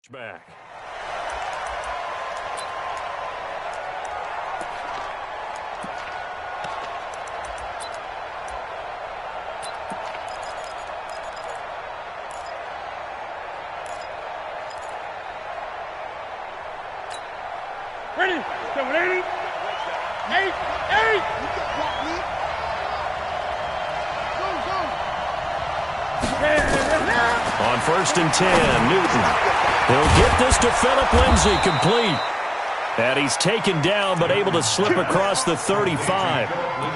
Back. Ready? 780. 8. On 1st and 10, Newton. He'll get this to Phillip Lindsay complete. And he's taken down but able to slip across the 35.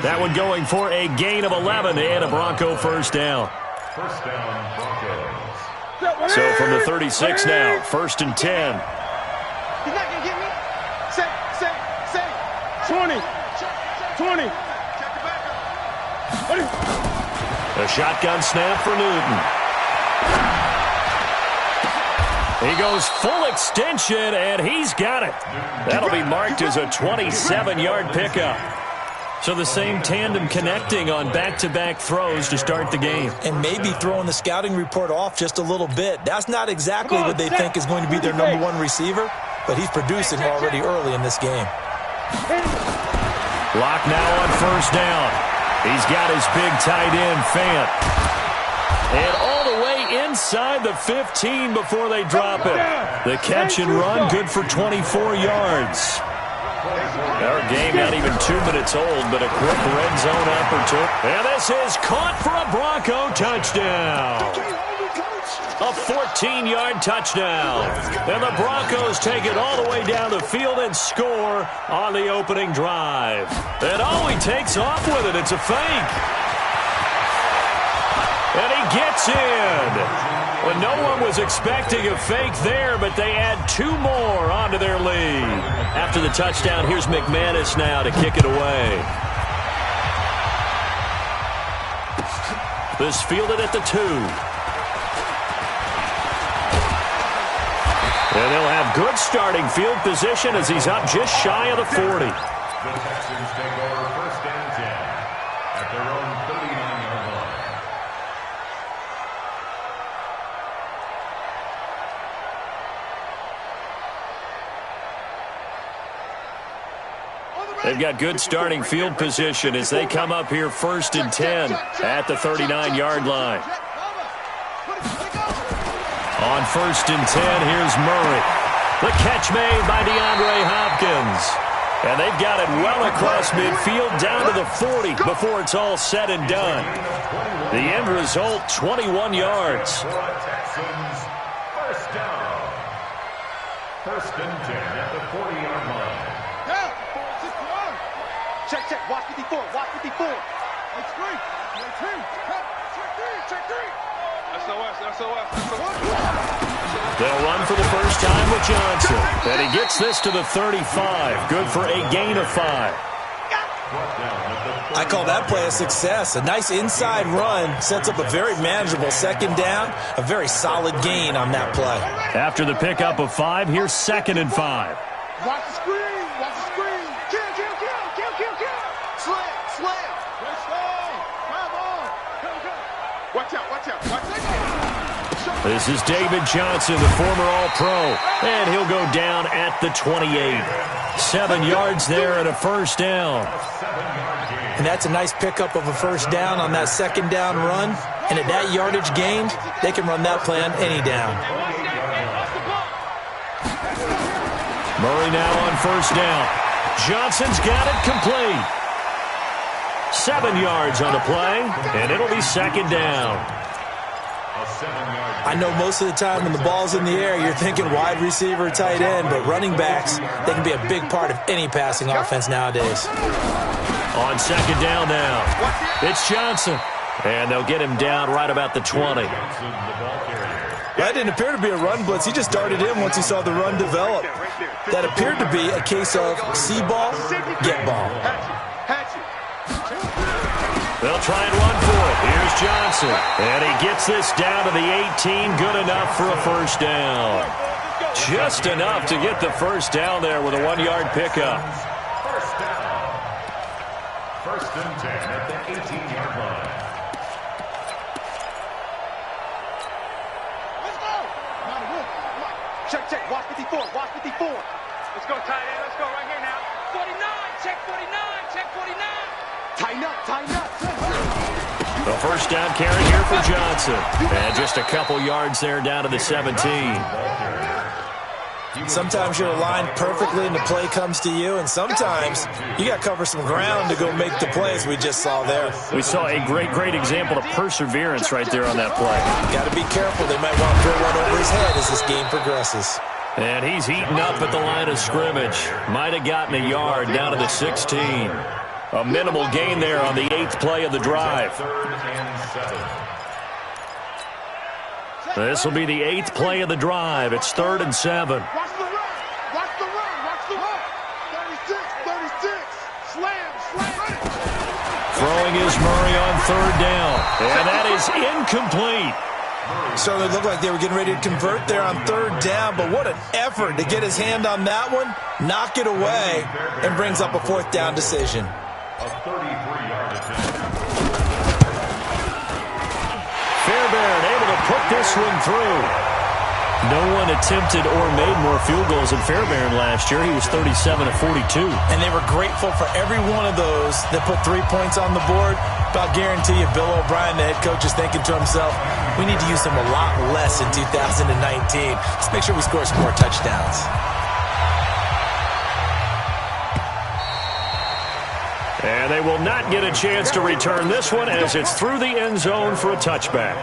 That one going for a gain of 11 and a Bronco first down. First down, Broncos. So from the 36 now, 1st and 10. He's not going to get me. Say. 20. 20. A shotgun snap for Newton. He goes full extension, and he's got it. That'll be marked as a 27-yard pickup. So the same tandem connecting on back-to-back throws to start the game. And maybe throwing the scouting report off just a little bit. That's not exactly what they think is going to be their number one receiver, but he's producing already early in this game. Block now on 1st down. He's got his big tight end, Fant. And all the way inside the 15 before they drop it. The catch and run, good for 24 yards. Our game not even 2 minutes old, but a quick red zone opportunity. And this is caught for a Bronco touchdown. A 14-yard touchdown. And the Broncos take it all the way down the field and score on the opening drive. And he takes off with it. It's a fake. And he gets in. Well, no one was expecting a fake there, but they add 2 more onto their lead. After the touchdown, here's McManus now to kick it away. This fielded at the 2. And they'll have good starting field position as he's up just shy of the 40. The Texans take over 1st and 10 at their own 39-yard line. They've got good starting field position as they come up here 1st and 10 at the 39-yard line. On 1st and 10, here's Murray. The catch made by DeAndre Hopkins. And they've got it well across midfield down to the 40 before it's all said and done. The end result, 21 yards. Texans, 1st down. 1st and 10 at the 40-yard line. Check. Watch 54. It's great. Check 3. SOS. They'll run for the first time with Johnson. And he gets this to the 35. Good for a gain of 5. I call that play a success. A nice inside run sets up a very manageable 2nd down. A very solid gain on that play. After the pickup of 5, here's 2nd and 5. Watch the screen. Kill. Slam. Let's go. Come on. Watch out. This is David Johnson, the former All-Pro, and he'll go down at the 28. 7 yards there and a 1st down. And that's a nice pickup of a 1st down on that 2nd down run. And at that yardage gained, they can run that play on any down. Murray now on 1st down. Johnson's got it complete. 7 yards on the play, and it'll be 2nd down. I know most of the time when the ball's in the air, you're thinking wide receiver, tight end, but running backs, they can be a big part of any passing offense nowadays. On 2nd down now, it's Johnson, and they'll get him down right about the 20. That didn't appear to be a run blitz. He just darted in once he saw the run develop. That appeared to be a case of see ball, get ball. They'll try and run for it. Here's Johnson. And he gets this down to the 18. Good enough for a 1st down. Just enough to get the 1st down there with a 1-yard pickup. 1st down. 1st and 10 at the 18-yard line. Check, check. Watch 54. Watch 54. Let's go, tight end. Let's go right here now. 49. Check 49. Check 49. Tighten up. Tighten up. The first down carry here for Johnson. And just a couple yards there down to the 17. Sometimes you're aligned perfectly and the play comes to you, and sometimes you got to cover some ground to go make the plays we just saw there. We saw a great example of perseverance right there on that play. Got to be careful. They might want to throw one over his head as this game progresses. And he's heating up at the line of scrimmage. Might have gotten a yard down to the 16. A minimal gain there on the 8th play of the drive. This will be the 8th play of the drive. It's 3rd and 7. Watch the run. Watch the run. Watch the run. 36. Slam. Throwing is Murray on 3rd down. And that is incomplete. Certainly looked like they were getting ready to convert there on 3rd down, but what an effort to get his hand on that one, knock it away, and brings up a 4th down decision. A 33-yard attempt. Fairbairn able to put this one through. No one attempted or made more field goals than Fairbairn last year. He was 37 of 42. And they were grateful for every one of those that put 3 points on the board. But I'll guarantee you, Bill O'Brien, the head coach, is thinking to himself, we need to use him a lot less in 2019. Let's make sure we score some more touchdowns. And they will not get a chance to return this one as it's through the end zone for a touchback.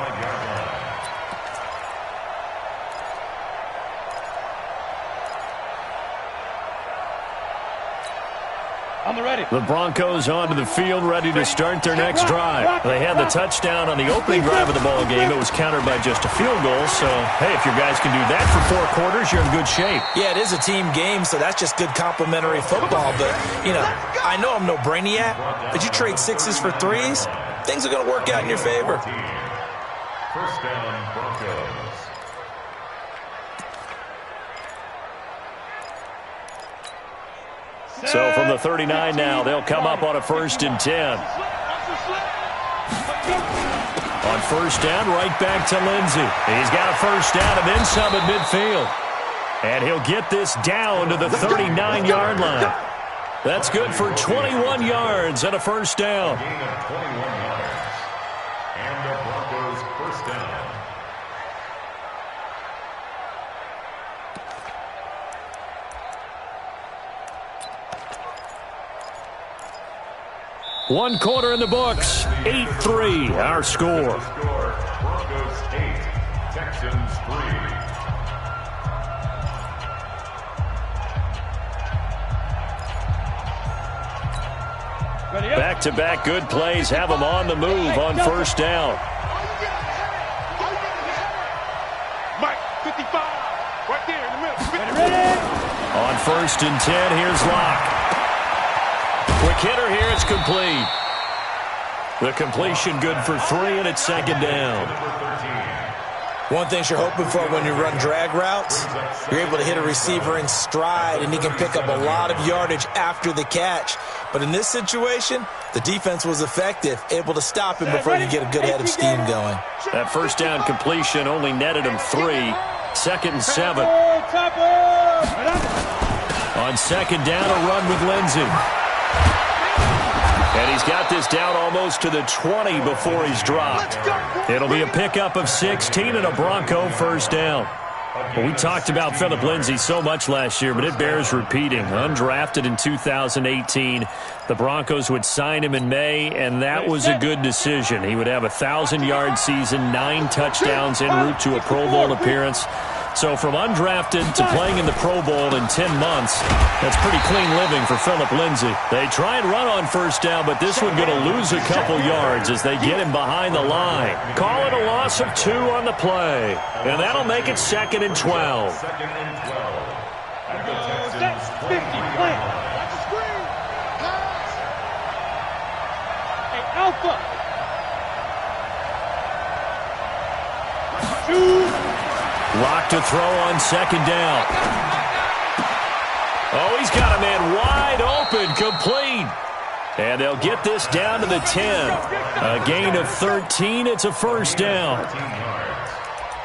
I'm ready. The Broncos onto the field, ready to start their next drive. They had the touchdown on the opening drive of the ball game. It was countered by just a field goal. So, hey, if your guys can do that for 4 quarters, you're in good shape. Yeah, it is a team game, so that's just good complimentary football. But, you know, I know I'm no brainiac, but you trade 6s for 3s, things are going to work out in your favor. First down, Broncos. So from the 39 now, they'll come up on a 1st and 10. On 1st down, right back to Lindsey. He's got a 1st down and then some at midfield. And he'll get this down to the 39-yard line. That's good for 21 yards and a 1st down. Gain of 21 yards. And the Broncos' 1st down. One quarter in the books, 8-3, our score. Broncos 8, Texans 3. Back-to-back good plays have them on the move on 1st down. Mike, 55. Right there in the middle. On 1st and 10, here's Locke. Quick hitter here, it's complete. The completion good for 3, and it's 2nd down. One thing you're hoping for when you run drag routes, you're able to hit a receiver in stride, and he can pick up a lot of yardage after the catch. But in this situation, the defense was effective, able to stop him before you get a good head of steam going. That 1st down completion only netted him 3. 2nd and 7. On 2nd down, a run with Lindsey. And he's got this down almost to the 20 before he's dropped. It'll be a pickup of 16 and a Bronco 1st down. Well, we talked about Phillip Lindsay so much last year, but it bears repeating. Undrafted in 2018, the Broncos would sign him in May, and that was a good decision. He would have a 1,000-yard season, 9 touchdowns en route to a Pro Bowl appearance. So from undrafted to playing in the Pro Bowl in 10 months, that's pretty clean living for Phillip Lindsay. They try and run on 1st down, but this one going to lose a couple yards as they get him behind the line. Call it a loss of 2 on the play, and that'll make it 2nd and 12. 2nd and 12. At the Texans' 50. Watch the screen. Hey, Alpha. 2. Lock to throw on 2nd down. Oh, he's got a man wide open, complete. And they'll get this down to the 10. A gain of 13. It's a 1st down.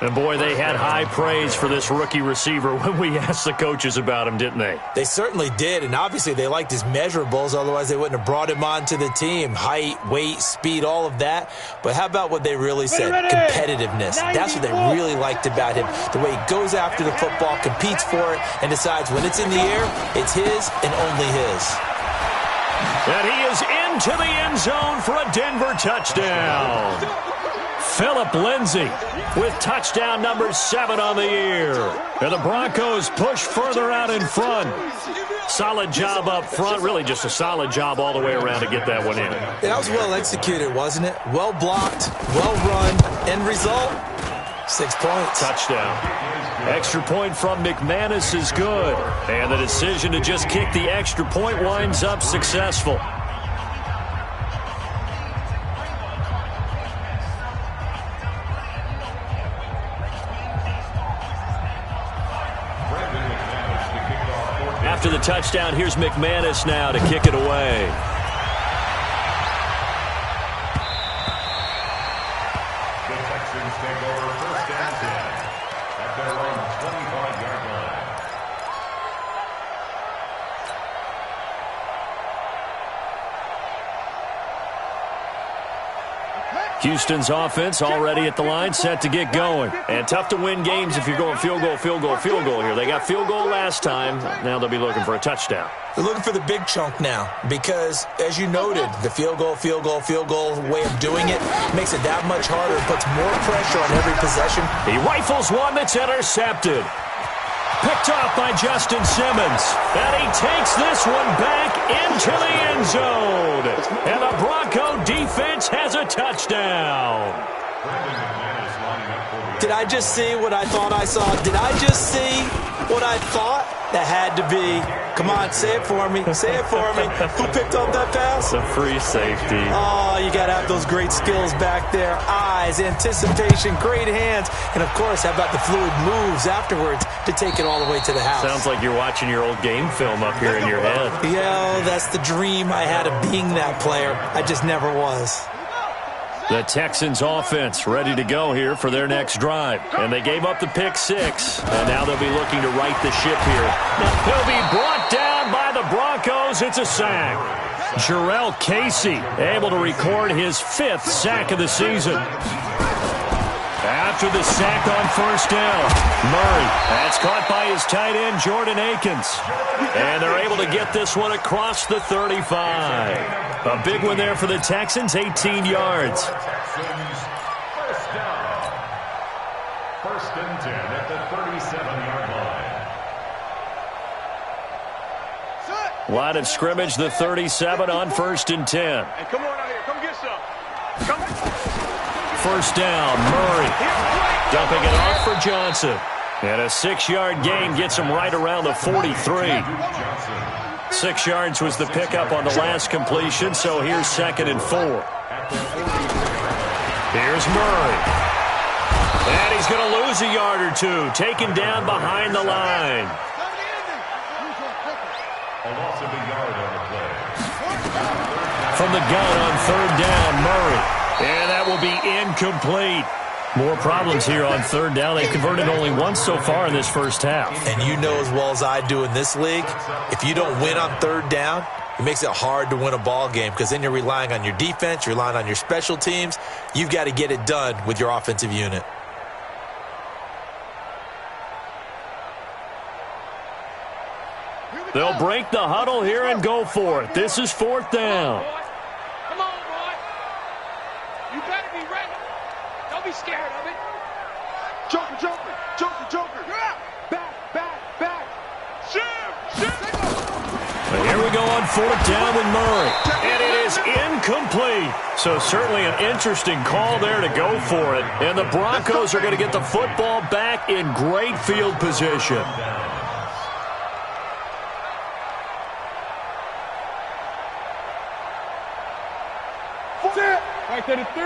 And, boy, they had high praise for this rookie receiver when we asked the coaches about him, didn't they? They certainly did, and obviously they liked his measurables. Otherwise, they wouldn't have brought him onto the team. Height, weight, speed, all of that. But how about what they really said? Competitiveness. That's what they really liked about him. The way he goes after the football, competes for it, and decides when it's in the air, it's his and only his. And he is into the end zone for a Denver touchdown. Phillip Lindsay with touchdown number 7 on the year. And the Broncos push further out in front. Solid job up front. Really just a solid job all the way around to get that one in. That was well executed, wasn't it? Well blocked, well run. End result, 6 points. Touchdown. Extra point from McManus is good. And the decision to just kick the extra point winds up successful. After the touchdown, here's McManus now to kick it away. The Texans take over 1st and 10 at their own 25-yard line. Houston's offense already at the line, set to get going. And tough to win games if you're going field goal, field goal, field goal here. They got field goal last time. Now they'll be looking for a touchdown. They're looking for the big chunk now because, as you noted, the field goal way of doing it makes it that much harder. It puts more pressure on every possession. He rifles one that's intercepted. Picked off by Justin Simmons. And he takes this one back into the end zone. And the Bronco defense has a touchdown. Did I just see what I thought I saw? Did I just see what I thought? That had to be. Come on, say it for me. Say it for me. Who picked up that pass? The free safety. Oh, you got to have those great skills back there. Eyes, anticipation, great hands. And, of course, how about the fluid moves afterwards to take it all the way to the house? Sounds like you're watching your old game film up here in your head. Yeah, that's the dream I had of being that player. I just never was. The Texans offense ready to go here for their next drive. And they gave up the pick 6. And now they'll be looking to right the ship here. Now he'll be brought down by the Broncos. It's a sack. Jarrell Casey able to record his 5th sack of the season. After the sack on 1st down, Murray. That's caught by his tight end, Jordan Akins. And they're able to get this one across the 35. A big one there for the Texans, 18 yards. Texans, 1st down. 1st and 10 at the 37-yard line. Line of scrimmage, the 37 on 1st and 10. Hey, come on out here. Come get some. Come. 1st down, Murray. Dumping it off for Johnson. And a 6-yard gain gets him right around the 43. 6 yards was the pickup on the last completion, so here's 2nd and 4. Here's Murray. And he's going to lose a yard or two, taken down behind the line. A loss of a yard on the play. From the gun on 3rd down, Murray. And that will be incomplete. More problems here on 3rd down. They've converted only once so far in this first half. And you know as well as I do in this league, if you don't win on 3rd down, it makes it hard to win a ball game because then you're relying on your defense, you're relying on your special teams. You've got to get it done with your offensive unit. They'll break the huddle here and go for it. This is 4th down. Come on, boy. You better be ready. Don't be scared of it. Joker, Joker, Joker, Joker. Back, back, back. Shoot, shoot. But here we go on 4th down with Murray. And it is incomplete. So certainly an interesting call there to go for it. And the Broncos are going to get the football back in great field position. Right to the 3.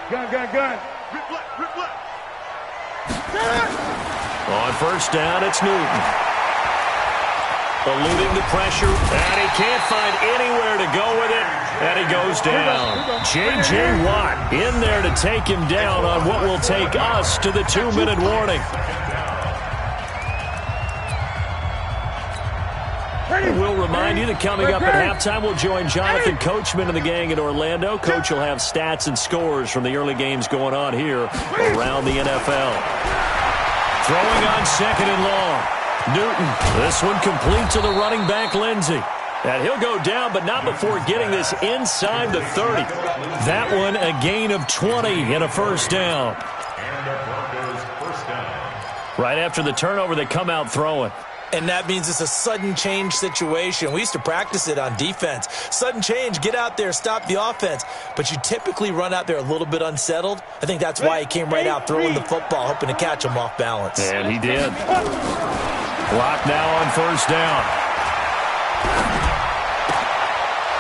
Gun, gun, gun. Rip left, rip left. On 1st down, it's Newton. Eluding the pressure, and he can't find anywhere to go with it, and he goes down. J.J. Watt in there to take him down on what will take us to the 2-minute warning. We'll remind you that coming up at halftime, we'll join Jonathan Coachman and the gang in Orlando. Coach will have stats and scores from the early games going on here around the NFL. Throwing on second and long. Newton, this one complete to the running back, Lindsey. And he'll go down, but not before getting this inside the 30. That one a gain of 20 and a first down. And the Broncos first down. Right after the turnover, they come out throwing. And that means it's a sudden change situation. We used to practice it on defense. Sudden change, get out there, stop the offense. But you typically run out there a little bit unsettled. I think that's why he came right out throwing the football, hoping to catch him off balance. And he did. Block now on first down.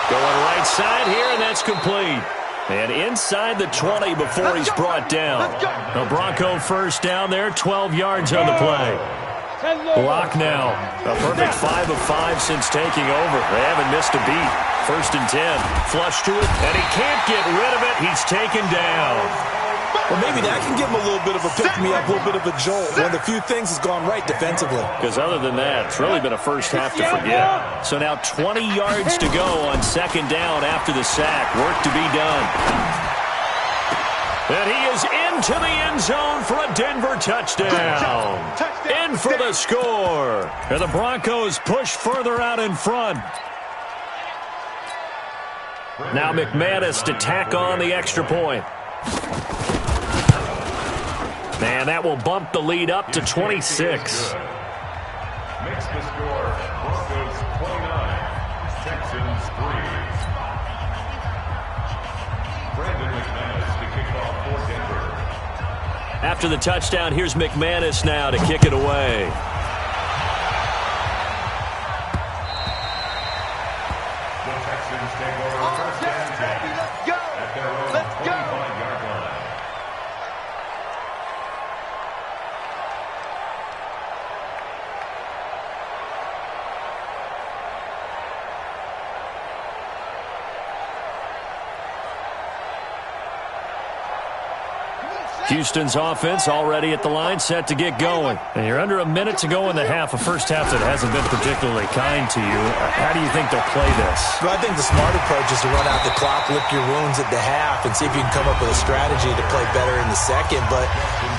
Going right side here, and that's complete. And inside the 20 before he's brought down. The Bronco first down there, 12 yards on the play. Block now. A perfect 5 of 5 since taking over. They haven't missed a beat. First and 10. Flush to it, and he can't get rid of it. He's taken down. Well, maybe that can give him a little bit of a pick-me-up, a little bit of a jolt. One of the few things has gone right defensively. Because other than that, it's really been a first half to forget. So now 20 yards to go on second down after the sack. Work to be done. And he is into the end zone for a Denver touchdown. In for the score. And the Broncos push further out in front. Now McManus to tack on the extra point. And that will bump the lead up to 26. Makes the score Broncos 29, Texans 3. Brandon McManus to kick off for Denver. After the touchdown, here's McManus now to kick it away. The Texans take over first and 10 at their own 25-yard line. Houston's offense already at the line, set to get going. And you're under a minute to go in the half, a first half that hasn't been particularly kind to you. How do you think they'll play this? Well, I think the smart approach is to run out the clock, lick your wounds at the half, and see if you can come up with a strategy to play better in the second. But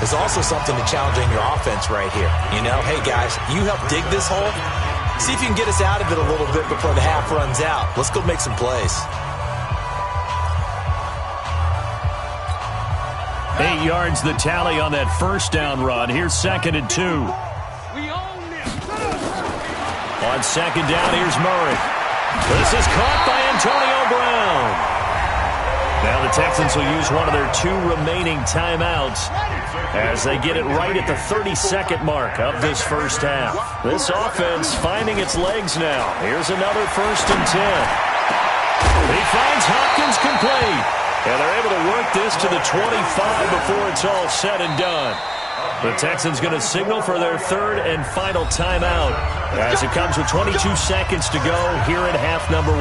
there's also something to challenging your offense right here. You know, hey, guys, you help dig this hole. See if you can get us out of it a little bit before the half runs out. Let's go make some plays. 8 yards the tally on that first down run. Here's second and 2. On second down, here's Murray. This is caught by Antonio Brown. Now the Texans will use one of their 2 remaining timeouts as they get it right at the 32nd mark of this first half. This offense finding its legs now. Here's another first and 10. He finds Hopkins complete. And they're able to work this to the 25 before it's all said and done. The Texans going to signal for their third and final timeout as it comes with 22 seconds to go here in half number 1.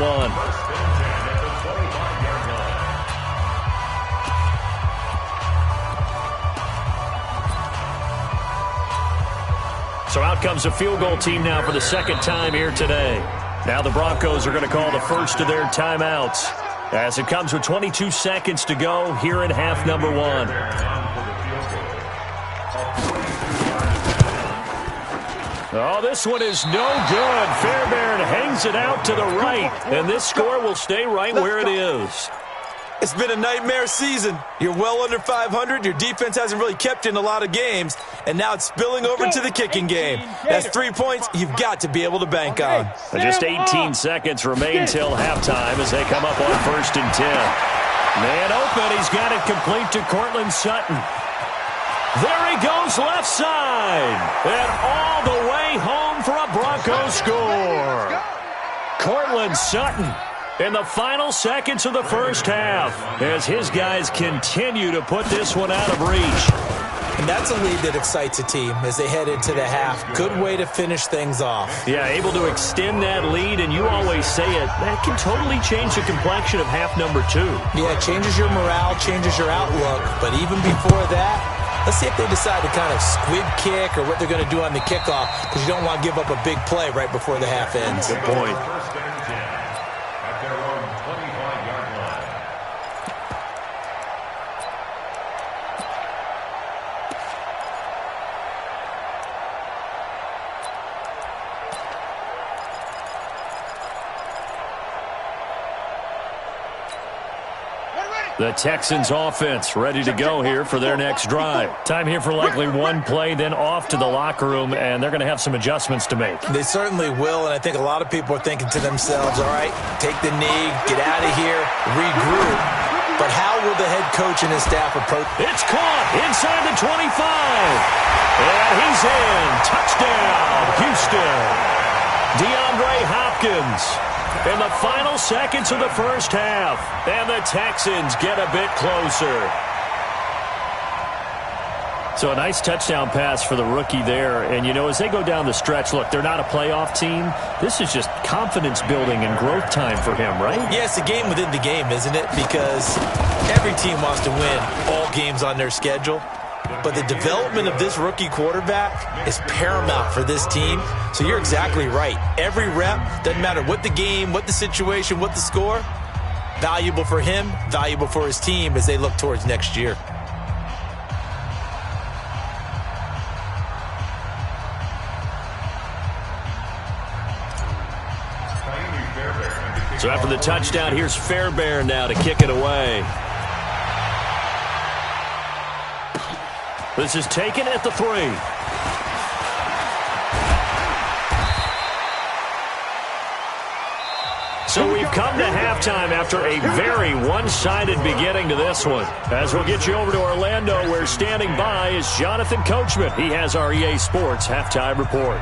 So out comes a field goal team now for the second time here today. Now the Broncos are going to call the first of their timeouts as it comes with 22 seconds to go here in half number 1. Oh, this one is no good. Fairbairn hangs it out to the right, and this score will stay right where it is. It's been a nightmare season. You're well under 500. Your defense hasn't really kept you in a lot of games, and now it's spilling over to the kicking game. That's 3 points you've got to be able to bank on. Just 18 seconds remain till halftime as they come up on first and 10. Man open, he's got it complete to Cortland Sutton. There he goes left side, and all the way home for a Broncos score. Cortland Sutton in the final seconds of the first half as his guys continue to put this one out of reach. And that's a lead that excites a team as they head into the half. Good way to finish things off. Yeah, able to extend that lead, and you always say it, that can totally change the complexion of half number 2. Yeah, it changes your morale, changes your outlook. But even before that, let's see if they decide to kind of squib kick or what they're going to do on the kickoff, because you don't want to give up a big play right before the half ends. Good point. First and 10 at their own 25-yard line. The Texans offense ready to go here for their next drive. Time here for likely one play, then off to the locker room, and they're going to have some adjustments to make. They certainly will, and I think a lot of people are thinking to themselves, all right, take the knee, get out of here, regroup. But how will the head coach and his staff approach? It's caught inside the 25. And he's in. Touchdown, Houston. DeAndre Hopkins in the final seconds of the first half. And the Texans get a bit closer. So a nice touchdown pass for the rookie there. And, you know, as they go down the stretch, look, they're not a playoff team. This is just confidence building and growth time for him, right? Yeah, it's a game within the game, isn't it? Because every team wants to win all games on their schedule. But the development of this rookie quarterback is paramount for this team. So you're exactly right. Every rep, doesn't matter what the game, what the situation, what the score, valuable for him, valuable for his team as they look towards next year. So after the touchdown, here's Fairbairn now to kick it away. This is taken at the 3. So we've come to halftime after a very one-sided beginning to this one. As we'll get you over to Orlando, where standing by is Jonathan Coachman. He has our EA Sports halftime report.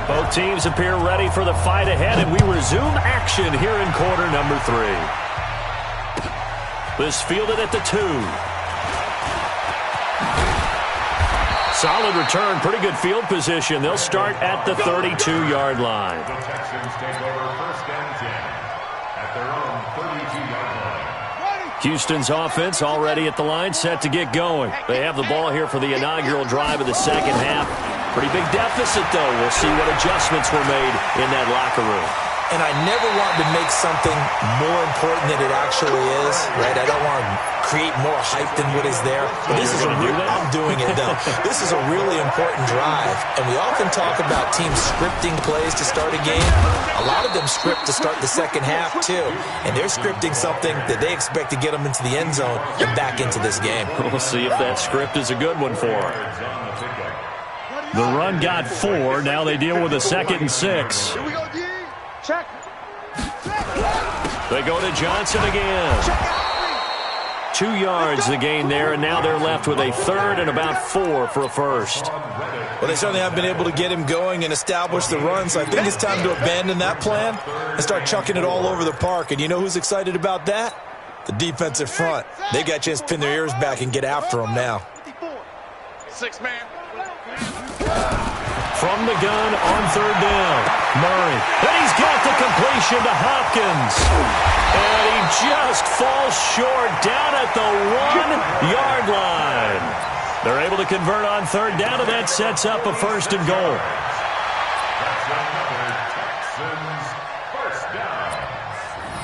Both teams appear ready for the fight ahead, and we resume action here in quarter number 3. This fielded at the 2. Solid return, pretty good field position. They'll start at the 32-yard line. The Texans take over first and 10 at their own 32-yard line. Houston's offense already at the line, set to get going. They have the ball here for the inaugural drive of the second half. Pretty big deficit, though. We'll see what adjustments were made in that locker room. And I never want to make something more important than it actually is, right? I don't want to create more hype than what is there. But this is I'm doing it, though. This is a really important drive. And we often talk about teams scripting plays to start a game. A lot of them script to start the second half, too. And they're scripting something that they expect to get them into the end zone and back into this game. We'll see if that script is a good one for them. The run got 4. Now they deal with a 2nd and 6. Here we go, D. Check. They go to Johnson again. 2 yards the gain there, and now they're left with a 3rd and about 4 for a first. Well, they certainly have been able to get him going and establish the run, so I think it's time to abandon that plan and start chucking it all over the park. And you know who's excited about that? The defensive front. They got a chance to pin their ears back and get after him now. 6-man. From the gun on 3rd down, Murray. And he's got the completion to Hopkins. And he just falls short down at the 1-yard line. They're able to convert on 3rd down, and that sets up a 1st and goal. That's another Texans first down.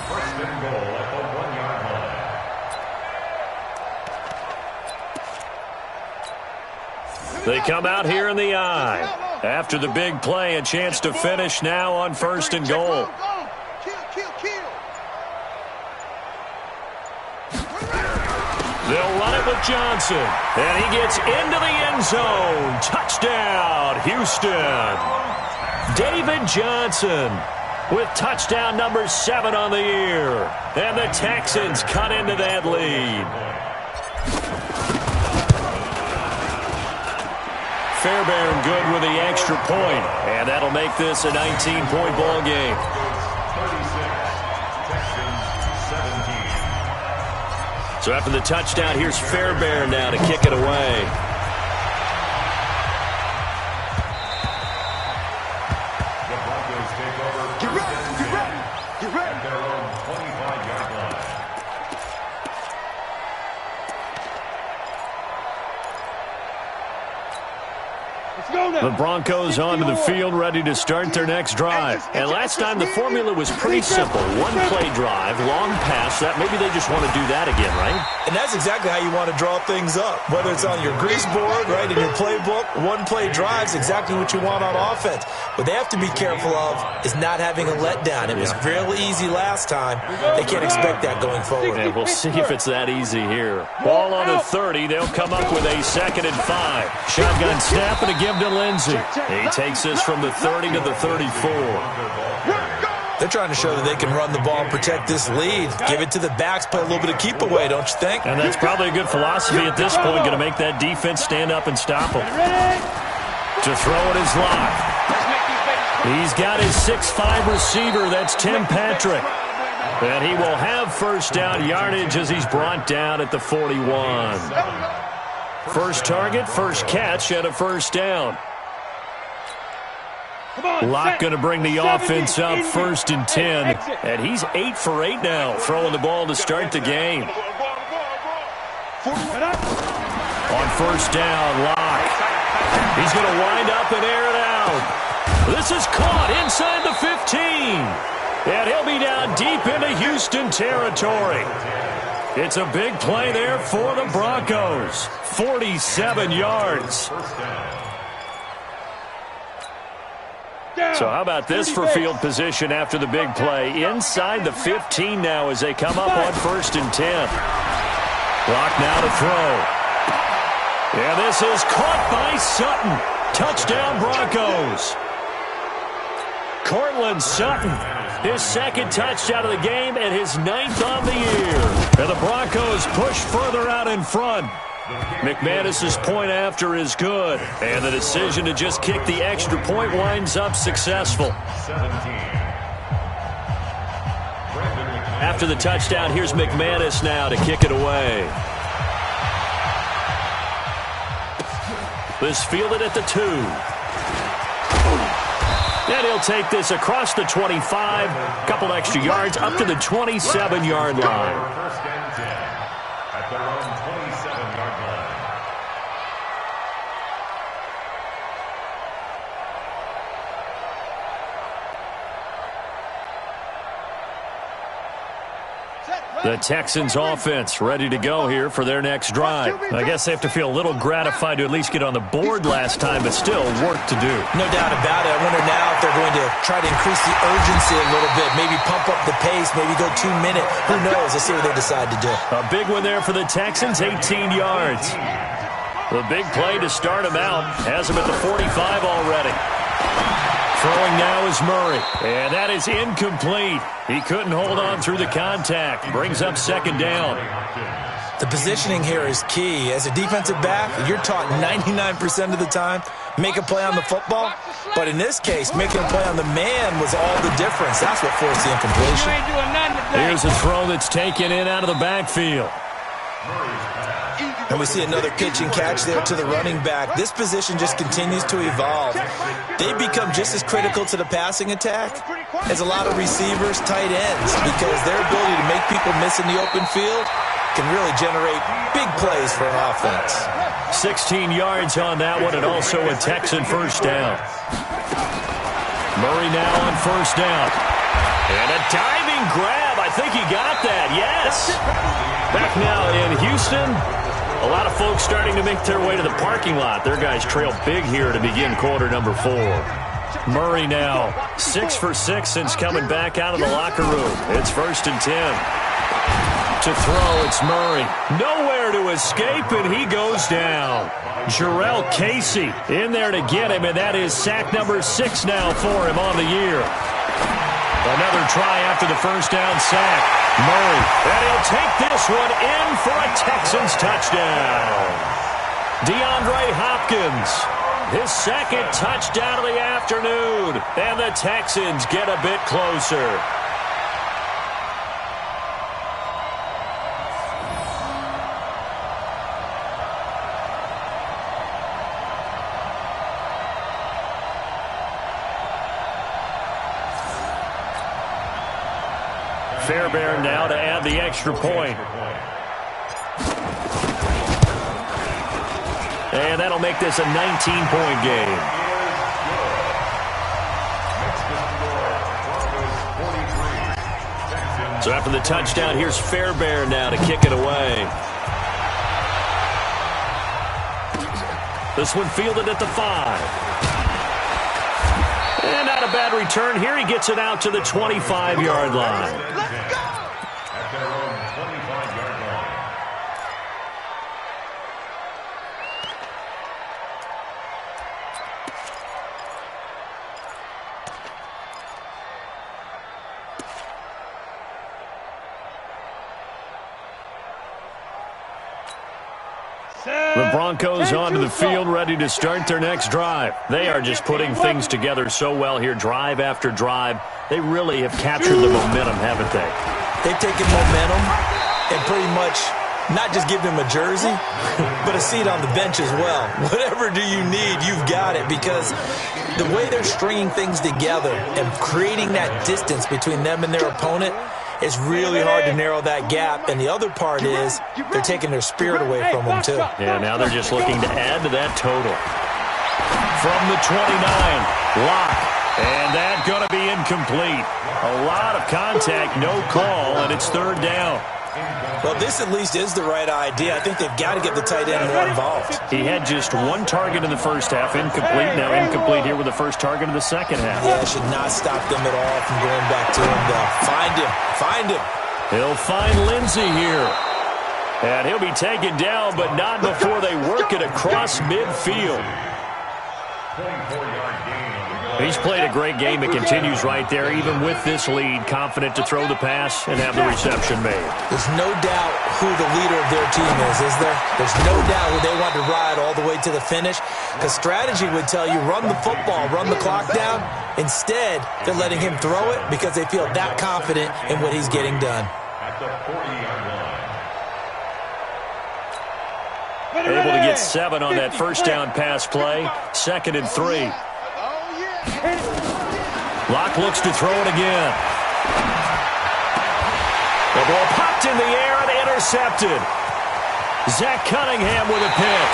1st and goal at the 1-yard line. They come out here in the eye. After the big play, a chance to finish now on 1st and goal. Kill. They'll run it with Johnson. And he gets into the end zone. Touchdown, Houston. David Johnson with touchdown number 7 on the year. And the Texans cut into that lead. Fairbairn good with the extra point, and that'll make this a 19-point ball game. 36, Texans 17. So after the touchdown, here's Fairbairn now to kick it away. The Broncos take over. Get ready. At their own 25-yard line. The Broncos onto the field, ready to start their next drive. And last time, the formula was pretty simple. One-play drive, long pass. That maybe they just want to do that again, right? And that's exactly how you want to draw things up. Whether it's on your grease board, right, in your playbook, one-play drive's exactly what you want on offense. What they have to be careful of is not having a letdown. It was real easy last time. They can't expect that going forward. And we'll see if it's that easy here. Ball on the 30. They'll come up with a 2nd and 5. Shotgun snap and a give to Lindsey. He takes this from the 30 to the 34. They're trying to show that they can run the ball and protect this lead. Give it to the backs, play a little bit of keep away, don't you think? And that's probably a good philosophy at this point, going to make that defense stand up and stop them. To throw it is Locke. He's got his 6'5" receiver, that's Tim Patrick. And he will have first down yardage as he's brought down at the 41. First target, first catch, and a first down. Locke going to bring the offense up 1st and 10. And he's 8 for 8 now, throwing the ball to start the game. On first down, Locke. He's going to wind up and air it out. This is caught inside the 15. And he'll be down deep into Houston territory. It's a big play there for the Broncos. 47 yards. So how about this for field position after the big play? Inside the 15 now as they come up on 1st and 10. Locke now to throw. And this is caught by Sutton. Touchdown Broncos. Cortland Sutton, his 2nd touchdown of the game and his 9th on the year. And the Broncos push further out in front. McManus's point after is good. And the decision to just kick the extra point winds up successful. After the touchdown, here's McManus now to kick it away. This fielded at the 2. And he'll take this across the 25, couple extra yards, up to the 27-yard line. First and 10 at their own 27-yard line. The Texans offense ready to go here for their next drive. I guess they have to feel a little gratified to at least get on the board last time, but still work to do. No doubt about it. I wonder now if they're going to try to increase the urgency a little bit, maybe pump up the pace, maybe go 2-minute. Who knows? Let's see what they decide to do. A big one there for the Texans, 18 yards. The big play to start him out has him at the 45 already. Throwing now is Murray, and that is incomplete. He couldn't hold on through the contact. Brings up 2nd down. The positioning here is key. As a defensive back, you're taught 99% of the time, make a play on the football. But in this case, making a play on the man was all the difference. That's what forced the incompletion. Here's a throw that's taken in out of the backfield. And we see another pitch and catch there to the running back. This position just continues to evolve. They become just as critical to the passing attack as a lot of receivers, tight ends, because their ability to make people miss in the open field can really generate big plays for an offense. 16 yards on that one, and also a Texan first down. Murray now on first down. And a diving grab. I think he got that. Yes. Back now in Houston. A lot of folks starting to make their way to the parking lot. Their guys trail big here to begin quarter number 4. Murray now 6 for 6 since coming back out of the locker room. It's 1st and 10. To throw, it's Murray. Nowhere to escape, and he goes down. Jarrell Casey in there to get him, and that is sack number 6 now for him on the year. Another try after the first down sack. Murray, and he'll take this one in for a Texans touchdown. DeAndre Hopkins, his 2nd touchdown of the afternoon, and the Texans get a bit closer. Fairbairn now to add the extra point. And that'll make this a 19-point game. So after the touchdown, here's Fairbairn now to kick it away. This one fielded at the 5. And not a bad return here. He gets it out to the 25-yard line. Let's go! At their own 25-yard line. The Broncos onto the field, ready to start their next drive. They are just putting things together so well here, drive after drive. They really have captured the momentum, haven't they? They've taken momentum and pretty much not just give him a jersey, but a seat on the bench as well. Whatever do you need, you've got it, because the way they're stringing things together and creating that distance between them and their opponent, it's really hard to narrow that gap. And the other part is they're taking their spirit away from them, too. Yeah, now they're just looking to add to that total. From the 29, Locke. And that's going to be incomplete. A lot of contact, no call, and it's third down. Well, this at least is the right idea. I think they've got to get the tight end more involved. He had just one target in the first half, incomplete. Now incomplete here with the first target of the second half. Yeah, it should not stop them at all from going back to him, though. Find him. He'll find Lindsey here. And he'll be taken down, but not before they work it across midfield. 24-yard gain. He's played a great game. It continues right there, even with this lead, confident to throw the pass and have the reception made. There's no doubt who the leader of their team is there? There's no doubt who they want to ride all the way to the finish, because strategy would tell you run the football, run the clock down. Instead, they're letting him throw it because they feel that confident in what he's getting done. At the 40-yard line. Able to get 7 on that first down pass play. 2nd and 3. Locke looks to throw it again. The ball popped in the air and intercepted. Zach Cunningham with a pick.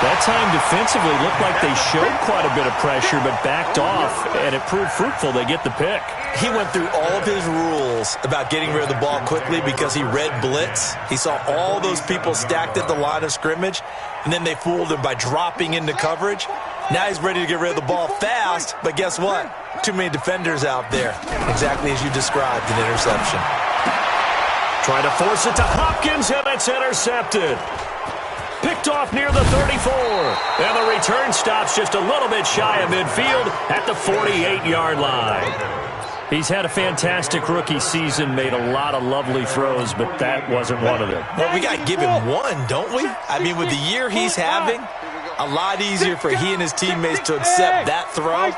That time defensively looked like they showed quite a bit of pressure but backed off, and it proved fruitful. They get the pick. He went through all of his rules about getting rid of the ball quickly because he read blitz. He saw all those people stacked at the line of scrimmage, and then they fooled him by dropping into coverage. Now he's ready to get rid of the ball fast, but guess what? Too many defenders out there. Exactly as you described, an interception. Trying to force it to Hopkins, and it's intercepted. Picked off near the 34. And the return stops just a little bit shy of midfield at the 48-yard line. He's had a fantastic rookie season, made a lot of lovely throws, but that wasn't one of them. Well, we got to give him one, don't we? I mean, with the year he's having, a lot easier for he and his teammates to accept that throw,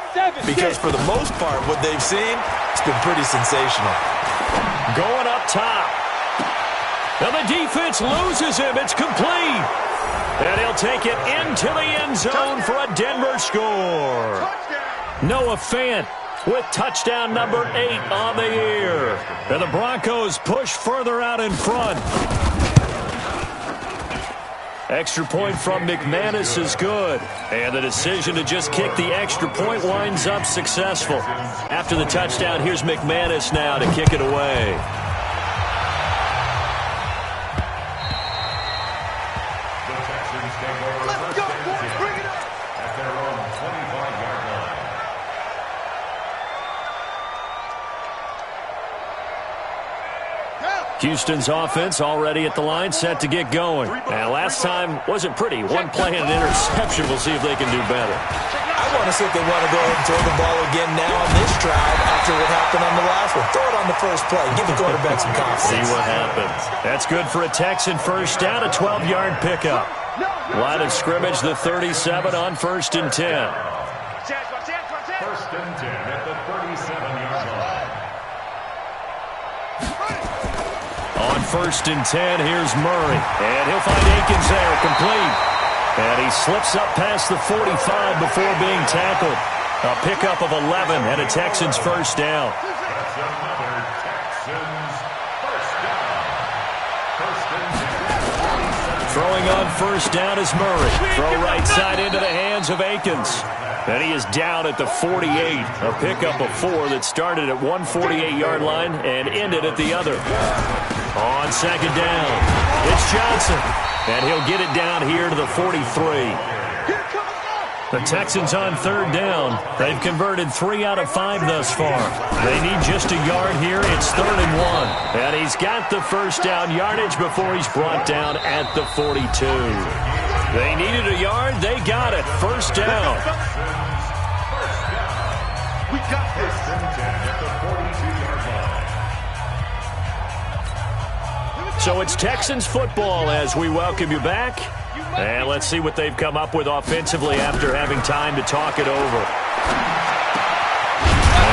because for the most part, what they've seen, it's been pretty sensational. Going up top. And the defense loses him. It's complete. And he'll take it into the end zone for a Denver score. Noah Fant with touchdown number 8 on the year. And the Broncos push further out in front. Extra point from McManus is good. And the decision to just kick the extra point winds up successful. After the touchdown, here's McManus now to kick it away. Houston's offense already at the line, set to get going. And last time wasn't pretty. One play and an interception. We'll see if they can do better. I want to see if they want to go ahead and throw the ball again now on this drive after what happened on the last one. Throw it on the first play. Give the quarterback some confidence. See what happens. That's good for a Texan first down, a 12-yard pickup. Line of scrimmage, the 37 on 1st and 10. First and 10 at the 37-yard line. On 1st and 10, here's Murray. And he'll find Akins there, complete. And he slips up past the 45 before being tackled. A pickup of 11 and a Texans first down. That's another Texans Throwing on first down is Murray. Throw right side into the hands of Akins. And he is down at the 48. A pickup of 4 that started at 148-yard line and ended at the other. On second down, it's Johnson. And he'll get it down here to the 43. The Texans on third down. They've converted 3 out of 5 thus far. They need just a yard here. It's 3rd and 1. And he's got the first down yardage before he's brought down at the 42. They needed a yard. They got it. First down. We got this. 10 at the 42-yard line. So it's Texans football as we welcome you back. And let's see what they've come up with offensively after having time to talk it over.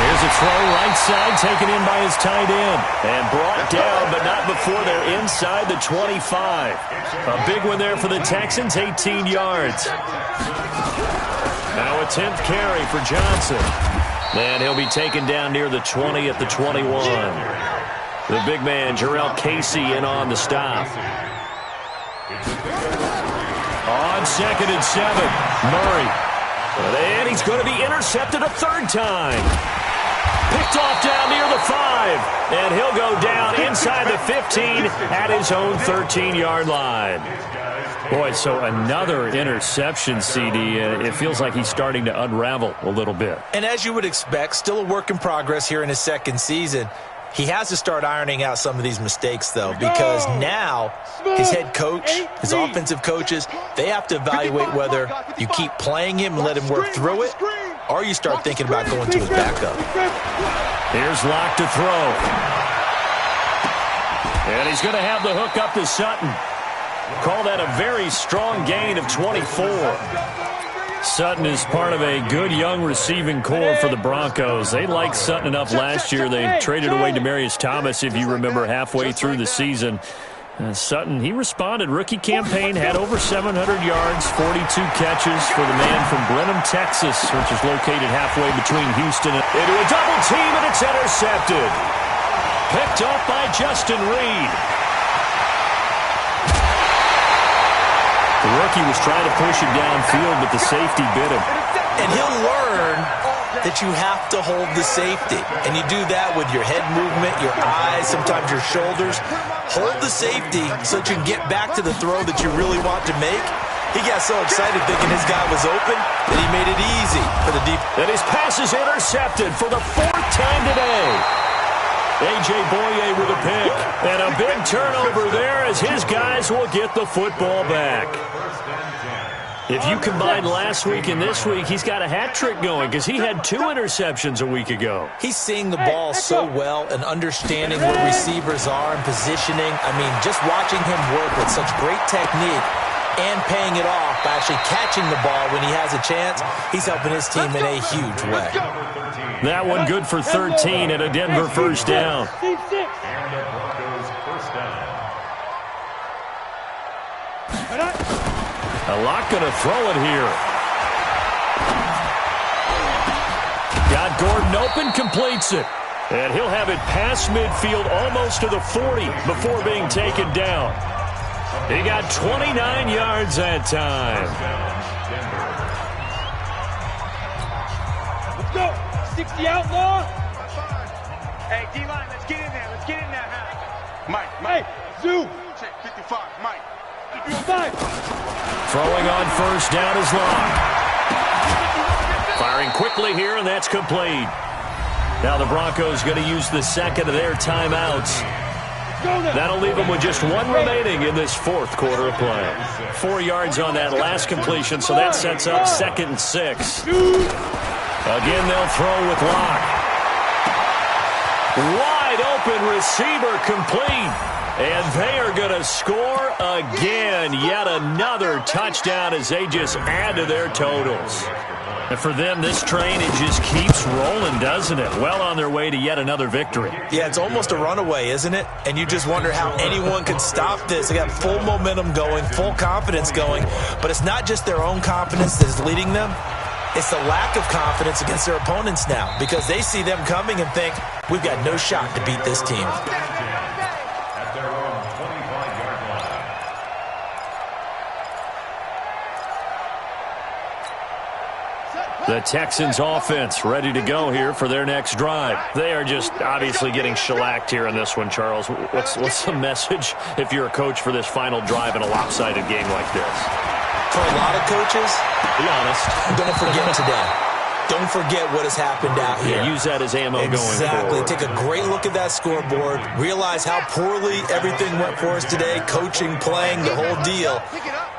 Here's a throw right side taken in by his tight end. And brought down, but not before they're inside the 25. A big one there for the Texans, 18 yards. Now a 10th carry for Johnson. And he'll be taken down near the 20 at the 21. The big man, Jarrell Casey, in on the stop. On 2nd and 7, Murray. And he's going to be intercepted a 3rd time. Picked off down near the 5. And he'll go down inside the 15 at his own 13-yard line. Boy, so another interception, CD. It feels like he's starting to unravel a little bit. And as you would expect, still a work in progress here in his 2nd season. He has to start ironing out some of these mistakes, though, because now his head coach, his offensive coaches, they have to evaluate whether you keep playing him and let him work through it, or you start thinking about going to his backup. Here's Locke to throw. And he's going to have the hook up to Sutton. Call that a very strong gain of 24. Sutton is part of a good young receiving core for the Broncos. They liked Sutton enough last year. They traded away Demaryius Thomas, if you remember, halfway through the season. Sutton, he responded. Rookie campaign, had over 700 yards, 42 catches for the man from Brenham, Texas, which is located halfway between Houston and into a double team, and it's intercepted. Picked up by Justin Reed. The rookie was trying to push it downfield, but the safety bit him. And he'll learn that you have to hold the safety. And you do that with your head movement, your eyes, sometimes your shoulders. Hold the safety so that you can get back to the throw that you really want to make. He got so excited thinking his guy was open that he made it easy for the deep. And his pass is intercepted for the 4th time today. A.J. Boye with a pick. And a big turnover there as his guys will get the football back. If you combine last week and this week, he's got a hat trick going because he had 2 interceptions a week ago. He's seeing the ball so well and understanding what receivers are and positioning. I mean, just watching him work with such great technique and paying it off by actually catching the ball when he has a chance, he's helping his team in a huge way. That one good for 13 and a Denver first down. And the Broncos first down. A lot going to throw it here. Got Gordon open, completes it. And he'll have it past midfield almost to the 40 before being taken down. He got 29 yards that time. Let's go. 60 outlaw. Hey, D-line, let's get in there. Let's get in there, man. Mike. Hey, Zoo. Check 55, Mike. 55. Throwing on first down is Locke. Firing quickly here, and that's complete. Now the Broncos going to use the 2nd of their timeouts. That'll leave them with just 1 remaining in this 4th quarter of play. 4 yards on that last completion, so that sets up 2nd and 6. Again, they'll throw with Locke. Wide open receiver complete. And they are going to score again. Yet another touchdown as they just add to their totals. And for them, this train, it just keeps rolling, doesn't it? Well on their way to yet another victory. Yeah, it's almost a runaway, isn't it? And you just wonder how anyone could stop this. They got full momentum going, full confidence going. But it's not just their own confidence that is leading them. It's the lack of confidence against their opponents now because they see them coming and think, we've got no shot to beat this team. The Texans offense ready to go here for their next drive. They are just obviously getting shellacked here in this one, Charles. What's the message if you're a coach for this final drive in a lopsided game like this? For a lot of coaches, be honest, don't forget today. Don't forget what has happened out here. Yeah, use that as ammo going forward. Exactly. Take a great look at that scoreboard. Realize how poorly everything went for us today. Coaching, playing, the whole deal.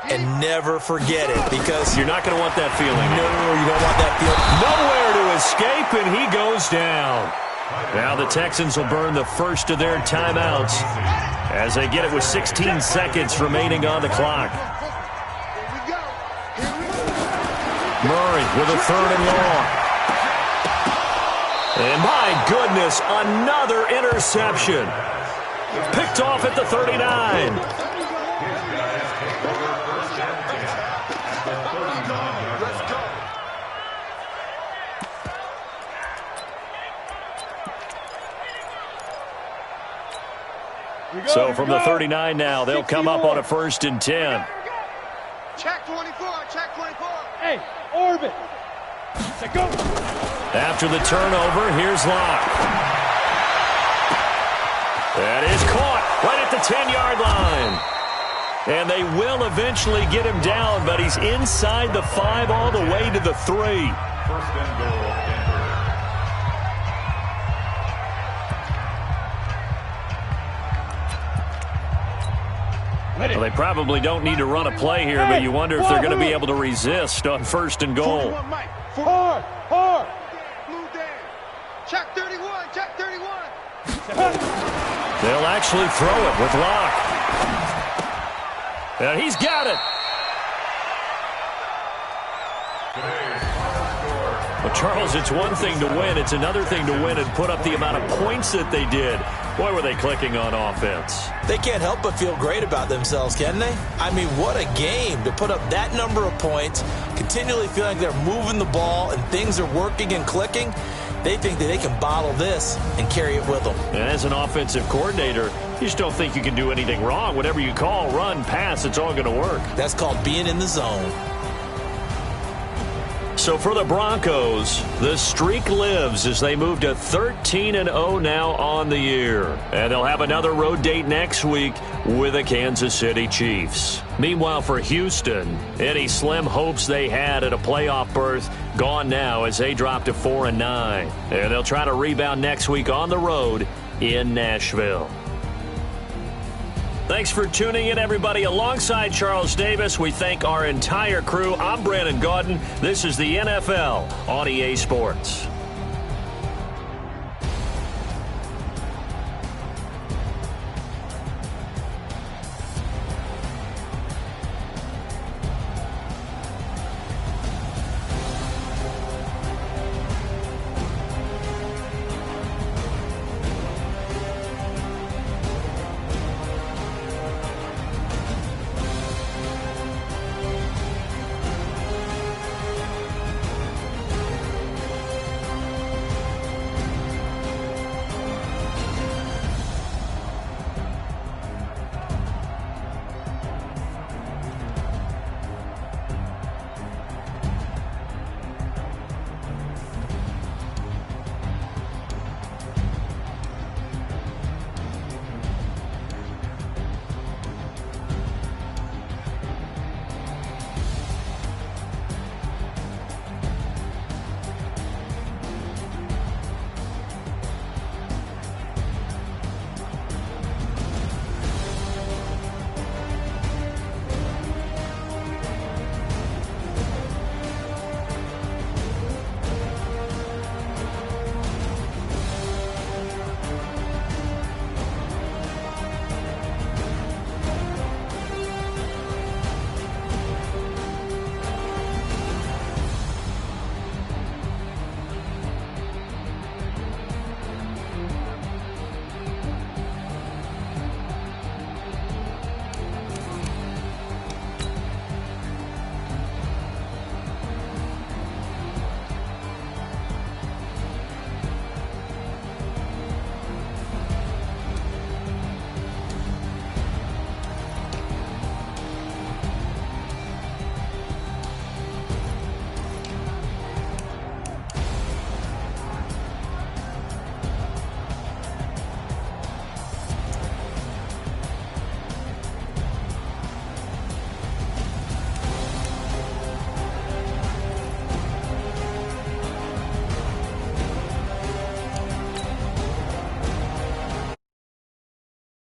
And never forget it, because you're not going to want that feeling. No, you don't want that feeling. Nowhere to escape, and he goes down. Now the Texans will burn the first of their timeouts as they get it with 16 seconds remaining on the clock. Murray with a 3rd and long. And my goodness, another interception. Picked off at the 39. So from the 39 now, they'll come up on a 1st and 10. Check 24, check 24. Hey, orbit. Go. After the turnover, here's Locke. That is caught right at the 10-yard line. And they will eventually get him down, but he's inside the 5 all the way to the 3. 1st and goal, Denver. Well, they probably don't need to run a play here, but you wonder if they're going to be able to resist on 1st and goal. Hard. Blue Dan. Check 31, check 31. They'll actually throw it with Locke. And he's got it. Well, Charles, it's one thing to win. It's another thing to win and put up the amount of points that they did. Boy, were they clicking on offense. They can't help but feel great about themselves, can they? I mean, what a game to put up that number of points, continually feeling like they're moving the ball and things are working and clicking. They think that they can bottle this and carry it with them. And as an offensive coordinator, you just don't think you can do anything wrong. Whatever you call, run, pass, it's all going to work. That's called being in the zone. So for the Broncos, the streak lives as they move to 13-0 now on the year. And they'll have another road date next week with the Kansas City Chiefs. Meanwhile, for Houston, any slim hopes they had at a playoff berth gone now as they drop to 4-9. And they'll try to rebound next week on the road in Nashville. Thanks for tuning in, everybody. Alongside Charles Davis, we thank our entire crew. I'm Brandon Gaudin. This is the NFL on EA Sports.